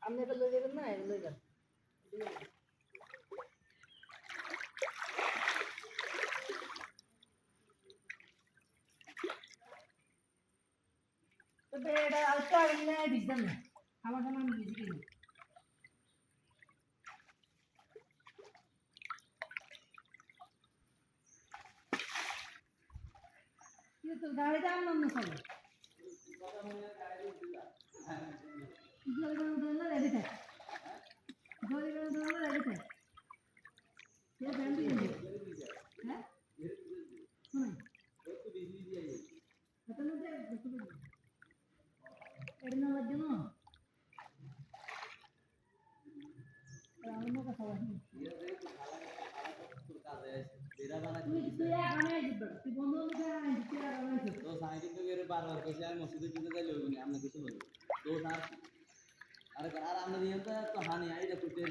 আপনি এটা লই যাবেন না এটা লই যান তবে এটা আলকা এনে দিছেন না আমার সামনে আমি দিছি কিনা কিন্তু গাড়িটা আমার না চলে জলগান ধরলে রেডি থাক জলগান ধরলে রেডি থাক সে ফ্যামিলি হ্যাঁ শুনুন এটা মধ্যে এটা না লাগে না আমার মনে কথা বলি তুই আগামী আসবে তুই বন্ধু লোকে তুই আগামী আসবে তো সাইকেল তো এর বারবার কইছে আমি মসজিদে দিতে যাই লইব নি আপনি কিছু বলবো তো আর আরে আর আমরা নিয়ম তো হানি আইটা করতে